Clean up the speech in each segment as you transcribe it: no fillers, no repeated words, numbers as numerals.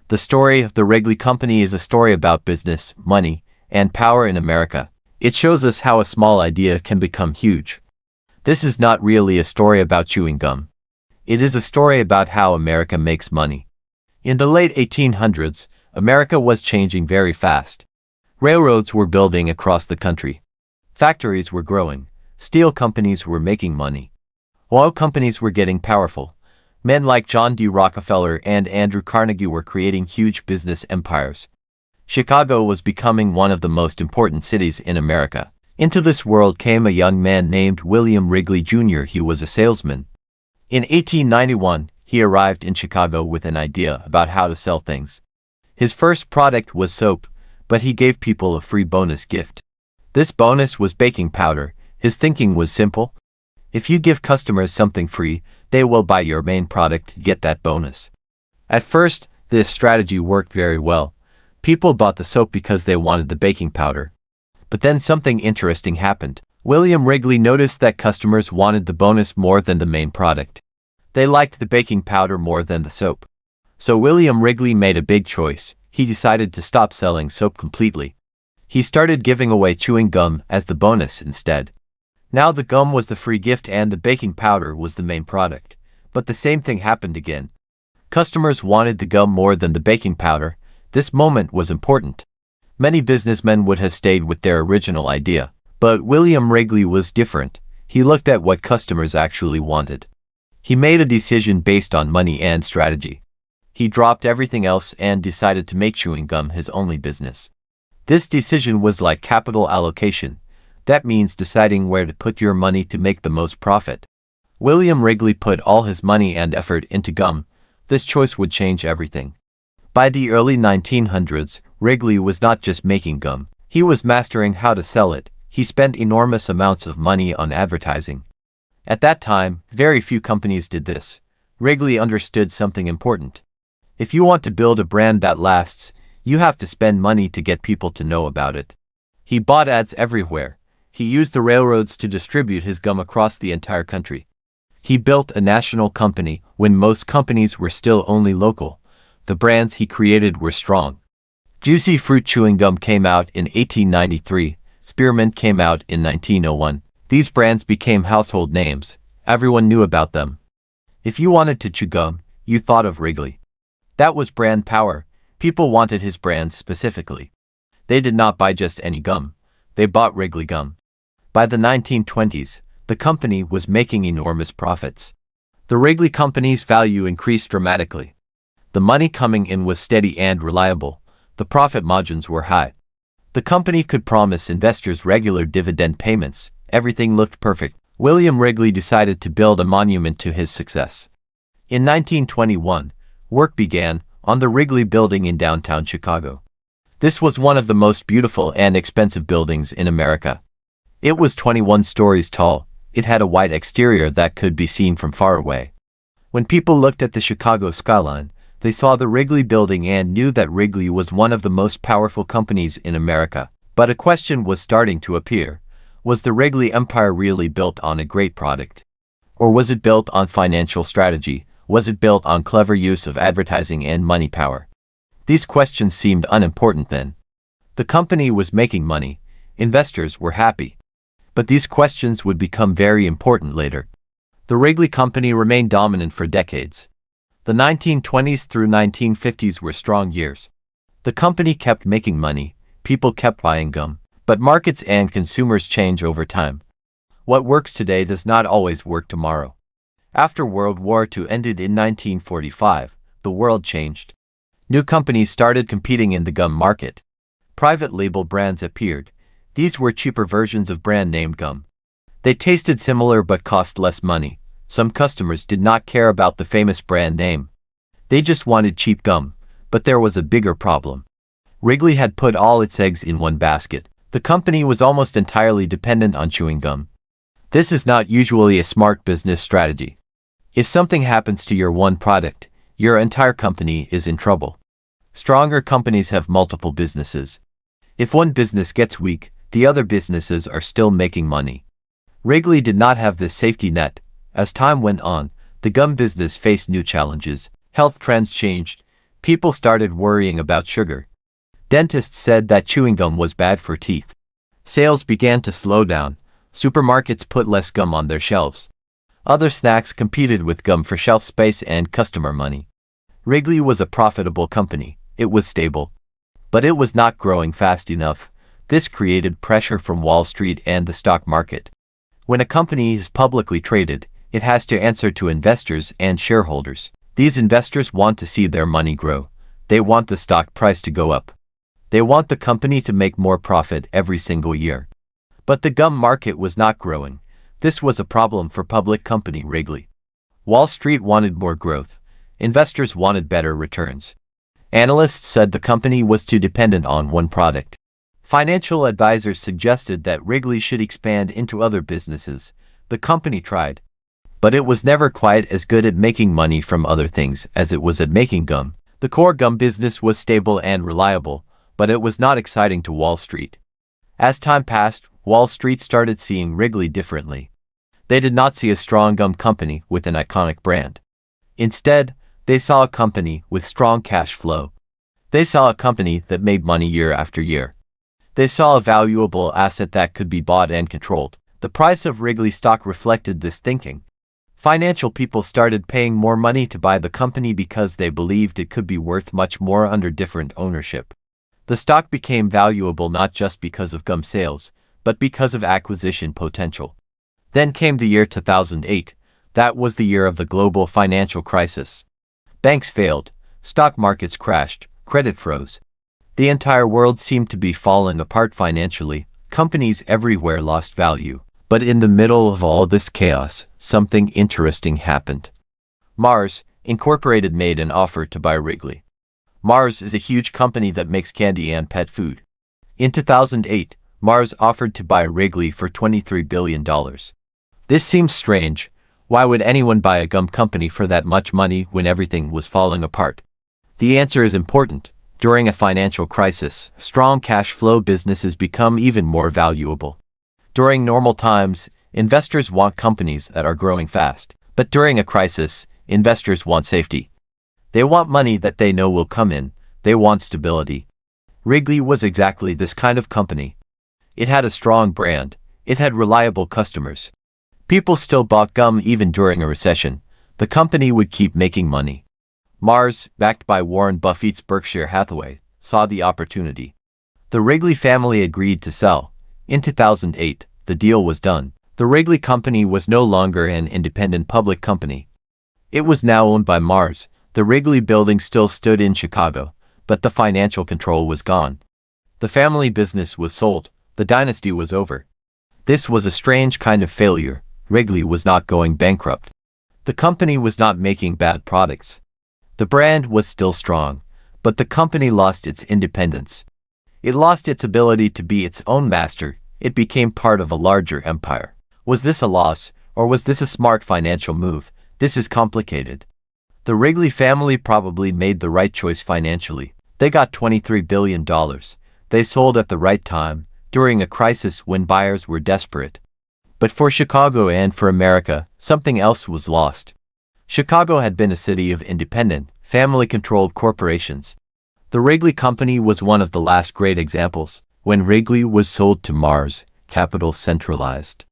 The story of the Wrigley Company is a story about business, money, and power in America. It shows us how a small idea can become huge. This is not really a story about chewing gum. It is a story about how America makes money. In the late 1800s, America was changing very fast. Railroads were building across the country. Factories were growing. Steel companies were making money. Oil companies were getting powerful. Men like John D. Rockefeller and Andrew Carnegie were creating huge business empires. Chicago was becoming one of the most important cities in America. Into this world came a young man named William Wrigley Jr. He was a salesman. In 1891, he arrived in Chicago with an idea about how to sell things. His first product was soap, but he gave people a free bonus gift. This bonus was baking powder. His thinking was simple. If you give customers something free, they will buy your main product to get that bonus. At first, this strategy worked very well. People bought the soap because they wanted the baking powder. But then something interesting happened. William Wrigley noticed that customers wanted the bonus more than the main product. They liked the baking powder more than the soap. So William Wrigley made a big choice. He decided to stop selling soap completely. He started giving away chewing gum as the bonus instead. Now the gum was the free gift and the baking powder was the main product. But the same thing happened again. Customers wanted the gum more than the baking powder. This moment was important. Many businessmen would have stayed with their original idea. But William Wrigley was different. He looked at what customers actually wanted. He made a decision based on money and strategy. He dropped everything else and decided to make chewing gum his only business. This decision was like capital allocation. That means deciding where to put your money to make the most profit. William Wrigley put all his money and effort into gum. This choice would change everything. By the early 1900s, Wrigley was not just making gum. He was mastering how to sell it. He spent enormous amounts of money on advertising. At that time, very few companies did this. Wrigley understood something important. If you want to build a brand that lasts, you have to spend money to get people to know about it. He bought ads everywhere. He used the railroads to distribute his gum across the entire country. He built a national company when most companies were still only local. The brands he created were strong. Juicy Fruit chewing gum came out in 1893. Spearmint came out in 1901. These brands became household names. Everyone knew about them. If you wanted to chew gum, you thought of Wrigley. That was brand power. People wanted his brand specifically. They did not buy just any gum. They bought Wrigley gum. By the 1920s, the company was making enormous profits. The Wrigley Company's value increased dramatically. The money coming in was steady and reliable. The profit margins were high. The company could promise investors regular dividend payments. Everything looked perfect. William Wrigley decided to build a monument to his success. In 1921, work began on the Wrigley Building in downtown Chicago. This was one of the most beautiful and expensive buildings in America. It was 21 stories tall. It had a white exterior that could be seen from far away. When people looked at the Chicago skyline, they saw the Wrigley Building and knew that Wrigley was one of the most powerful companies in America. But a question was starting to appear. Was the Wrigley empire really built on a great product? Or was it built on financial strategy? Was it built on clever use of advertising and money power? These questions seemed unimportant then. The company was making money. Investors were happy. But these questions would become very important later. The Wrigley Company remained dominant for decades. The 1920s through 1950s were strong years. The company kept making money. People kept buying gum. But markets and consumers change over time. What works today does not always work tomorrow. After World War II ended in 1945, the world changed. New companies started competing in the gum market. Private label brands appeared. These were cheaper versions of brand-named gum. They tasted similar but cost less money. Some customers did not care about the famous brand name. They just wanted cheap gum. But there was a bigger problem. Wrigley had put all its eggs in one basket. The company was almost entirely dependent on chewing gum. This is not usually a smart business strategy. If something happens to your one product, your entire company is in trouble. Stronger companies have multiple businesses. If one business gets weak, the other businesses are still making money. Wrigley did not have this safety net. As time went on, the gum business faced new challenges. Health trends changed. People started worrying about sugar. Dentists said that chewing gum was bad for teeth. Sales began to slow down. Supermarkets put less gum on their shelves. Other snacks competed with gum for shelf space and customer money. Wrigley was a profitable company. It was stable. But it was not growing fast enough. This created pressure from Wall Street and the stock market. When a company is publicly traded, it has to answer to investors and shareholders. These investors want to see their money grow. They want the stock price to go up. They want the company to make more profit every single year. But the gum market was not growing. This was a problem for public company Wrigley. Wall Street wanted more growth. Investors wanted better returns. Analysts said the company was too dependent on one product. Financial advisors suggested that Wrigley should expand into other businesses. The company tried. But it was never quite as good at making money from other things as it was at making gum. The core gum business was stable and reliable, but it was not exciting to Wall Street. As time passed, Wall Street started seeing Wrigley differently. They did not see a strong gum company with an iconic brand. Instead, they saw a company with strong cash flow. They saw a company that made money year after year. They saw a valuable asset that could be bought and controlled. The price of Wrigley stock reflected this thinking. Financial people started paying more money to buy the company because they believed it could be worth much more under different ownership. The stock became valuable not just because of gum sales, but because of acquisition potential. Then came the year 2008. That was the year of the global financial crisis. Banks failed, stock markets crashed, credit froze. The entire world seemed to be falling apart financially. Companies everywhere lost value. But in the middle of all this chaos, something interesting happened. Mars, Incorporated made an offer to buy Wrigley. Mars is a huge company that makes candy and pet food. In 2008, Mars offered to buy Wrigley for $23 billion. This seems strange. Why would anyone buy a gum company for that much money when everything was falling apart? The answer is important. During a financial crisis, strong cash flow businesses become even more valuable. During normal times, investors want companies that are growing fast. But during a crisis, investors want safety. They want money that they know will come in. They want stability. Wrigley was exactly this kind of company. It had a strong brand. It had reliable customers. People still bought gum even during a recession. The company would keep making money. Mars, backed by Warren Buffett's Berkshire Hathaway, saw the opportunity. The Wrigley family agreed to sell. In 2008, the deal was done. The Wrigley Company was no longer an independent public company. It was now owned by Mars. The Wrigley Building still stood in Chicago, but the financial control was gone. The family business was sold. The dynasty was over. This was a strange kind of failure. Wrigley was not going bankrupt. The company was not making bad products. The brand was still strong, but the company lost its independence. It lost its ability to be its own master. It became part of a larger empire. Was this a loss, or was this a smart financial move? This is complicated. The Wrigley family probably made the right choice financially. They got $23 billion. They sold at the right time, during a crisis when buyers were desperate. But for Chicago and for America, something else was lost. Chicago had been a city of independent, family-controlled corporations. The Wrigley Company was one of the last great examples. When Wrigley was sold to Mars, capital centralized.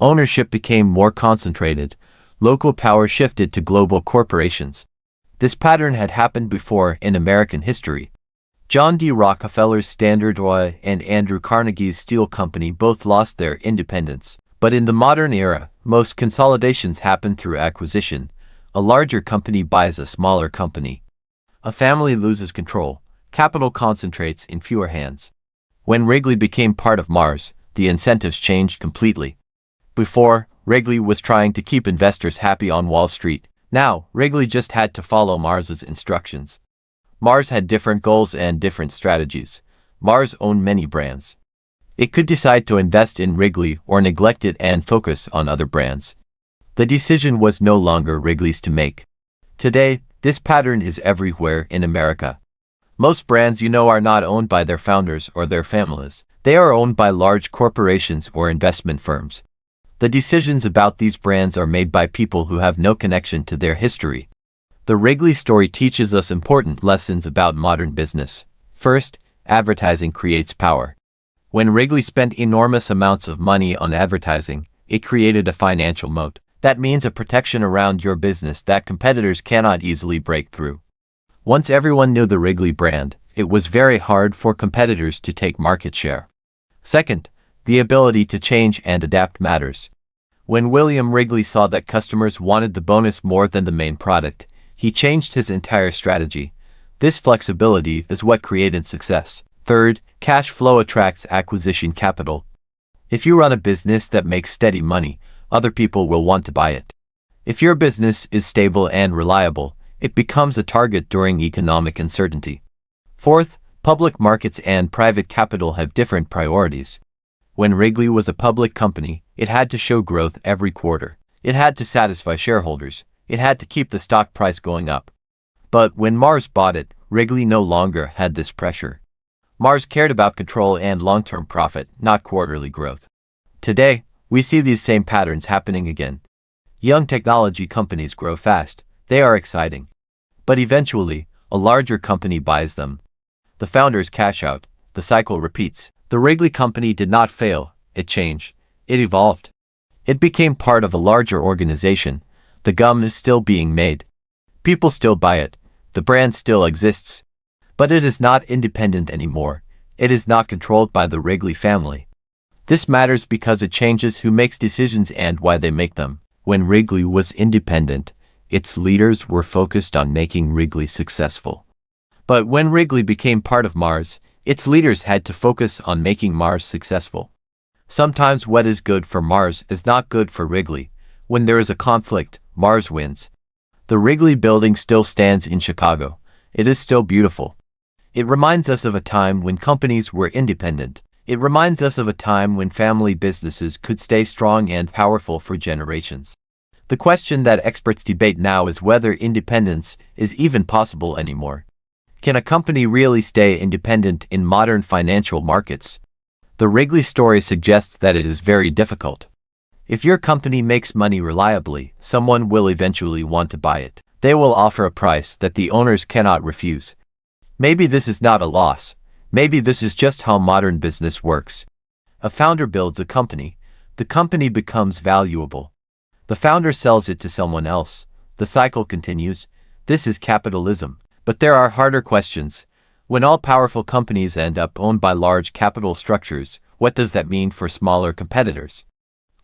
Ownership became more concentrated. Local power shifted to global corporations. This pattern had happened before in American history. John D. Rockefeller's Standard Oil and Andrew Carnegie's Steel Company both lost their independence. But in the modern era, most consolidations happen through acquisition. A larger company buys a smaller company. A family loses control. Capital concentrates in fewer hands. When Wrigley became part of Mars, the incentives changed completely. Before, Wrigley was trying to keep investors happy on Wall Street. Now, Wrigley just had to follow Mars's instructions. Mars had different goals and different strategies. Mars owned many brands. It could decide to invest in Wrigley or neglect it and focus on other brands. The decision was no longer Wrigley's to make. Today, this pattern is everywhere in America. Most brands you know are not owned by their founders or their families. They are owned by large corporations or investment firms. The decisions about these brands are made by people who have no connection to their history. The Wrigley story teaches us important lessons about modern business. First, advertising creates power. When Wrigley spent enormous amounts of money on advertising, it created a financial moat. That means a protection around your business that competitors cannot easily break through. Once everyone knew the Wrigley brand, it was very hard for competitors to take market share. Second, the ability to change and adapt matters. When William Wrigley saw that customers wanted the bonus more than the main product, he changed his entire strategy. This flexibility is what created success. Third, cash flow attracts acquisition capital. If you run a business that makes steady money, other people will want to buy it. If your business is stable and reliable, it becomes a target during economic uncertainty. Fourth, public markets and private capital have different priorities. When Wrigley was a public company, it had to show growth every quarter. It had to satisfy shareholders. It had to keep the stock price going up. But when Mars bought it, Wrigley no longer had this pressure. Mars cared about control and long-term profit, not quarterly growth. Today, we see these same patterns happening again. Young technology companies grow fast. They are exciting. But eventually, a larger company buys them. The founders cash out. The cycle repeats. The Wrigley Company did not fail. It changed. It evolved. It became part of a larger organization. The gum is still being made. People still buy it. The brand still exists. But it is not independent anymore. It is not controlled by the Wrigley family. This matters because it changes who makes decisions and why they make them. When Wrigley was independent, its leaders were focused on making Wrigley successful. But when Wrigley became part of Mars, its leaders had to focus on making Mars successful. Sometimes what is good for Mars is not good for Wrigley. When there is a conflict, Mars wins. The Wrigley Building still stands in Chicago. It is still beautiful. It reminds us of a time when companies were independent. It reminds us of a time when family businesses could stay strong and powerful for generations. The question that experts debate now is whether independence is even possible anymore. Can a company really stay independent in modern financial markets? The Wrigley story suggests that it is very difficult. If your company makes money reliably, someone will eventually want to buy it. They will offer a price that the owners cannot refuse. Maybe this is not a loss. Maybe this is just how modern business works. A founder builds a company. The company becomes valuable. The founder sells it to someone else. The cycle continues. This is capitalism. But there are harder questions. When all powerful companies end up owned by large capital structures, what does that mean for smaller competitors?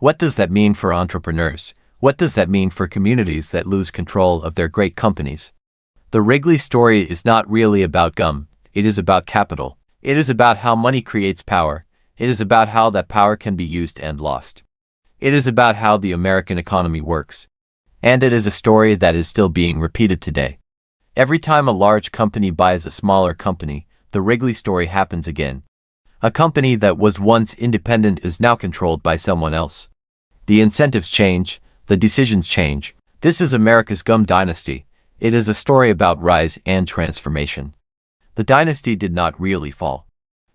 What does that mean for entrepreneurs? What does that mean for communities that lose control of their great companies? The Wrigley story is not really about gum. It is about capital. It is about how money creates power. It is about how that power can be used and lost. It is about how the American economy works. And it is a story that is still being repeated today. Every time a large company buys a smaller company, the Wrigley story happens again. A company that was once independent is now controlled by someone else. The incentives change. The decisions change. This is America's Gum Dynasty. It is a story about rise and transformation. The dynasty did not really fall.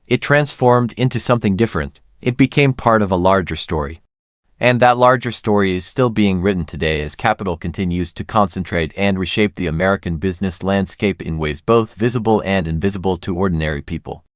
It transformed into something different. It became part of a larger story. And that larger story is still being written today as capital continues to concentrate and reshape the American business landscape in ways both visible and invisible to ordinary people.